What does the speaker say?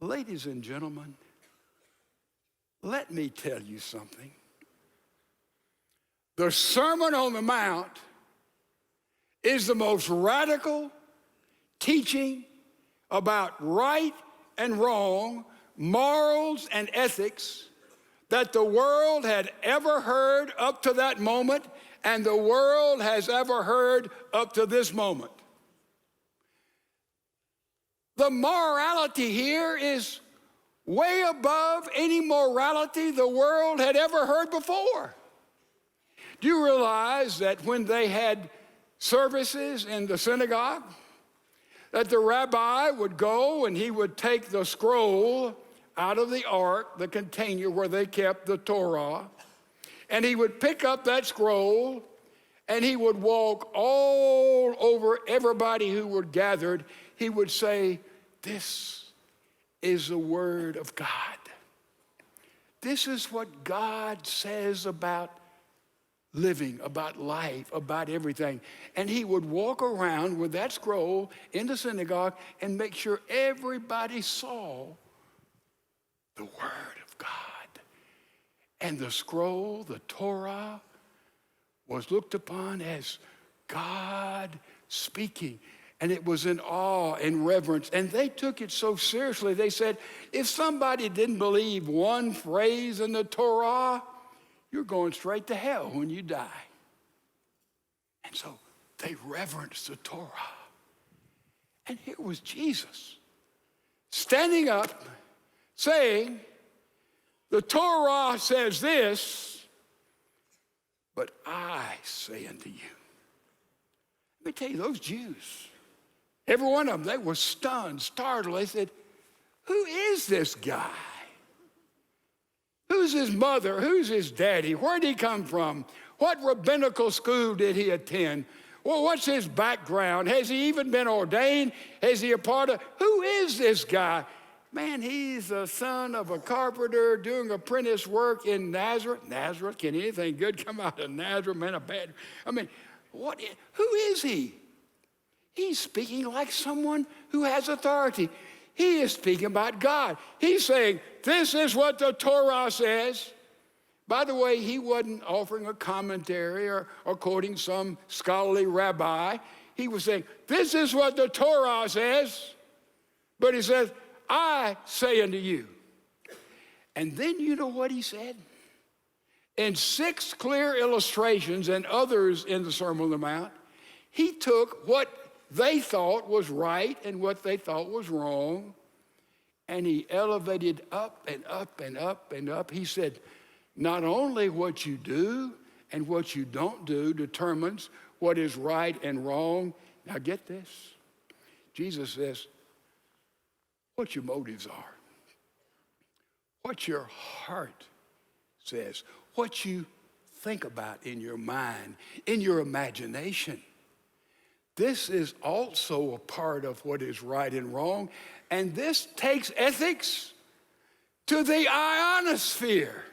Ladies and gentlemen, let me tell you something. The Sermon on the Mount is the most radical teaching about right and wrong, morals and ethics that the world had ever heard up to that moment, and the world has ever heard up to this moment. The morality here is way above any morality the world had ever heard before. Do you realize that when they had services in the synagogue, that the rabbi would go and he would take the scroll out of the ark, the container where they kept the Torah, and he would pick up that scroll and he would walk all over everybody who were gathered. He would say, "This is the word of God. This is what God says about living, about life, about everything." And he would walk around with that scroll in the synagogue and make sure everybody saw the word of God. And the scroll, the Torah, was looked upon as God speaking. And it was in awe and reverence. And they took it so seriously, they said, if somebody didn't believe one phrase in the Torah, you're going straight to hell when you die. And so they reverenced the Torah. And here was Jesus standing up saying, the Torah says this, but I say unto you. Let me tell you, those Jews, every one of them, they were stunned, startled. They said, who is this guy? Who's his mother? Who's his daddy? Where did he come from? What rabbinical school did he attend? Well, what's his background? Has he even been ordained? Is he a part of? Who is this guy? Man, he's the son of a carpenter doing apprentice work in Nazareth. Nazareth, can anything good come out of Nazareth? Man, who is he? He's speaking like someone who has authority. He is speaking about God. He's saying, this is what the Torah says. By the way, he wasn't offering a commentary or quoting some scholarly rabbi. He was saying, this is what the Torah says. But he says, I say unto you. And then you know what he said? In 6 clear illustrations and others in the Sermon on the Mount, he took what they thought was right and what they thought was wrong, and he elevated up and up and up and up. He said, not only what you do and what you don't do determines what is right and wrong. Now get this. Jesus says, what your motives are, what your heart says, what you think about in your mind, in your imagination. This is also a part of what is right and wrong, and this takes ethics to the ionosphere.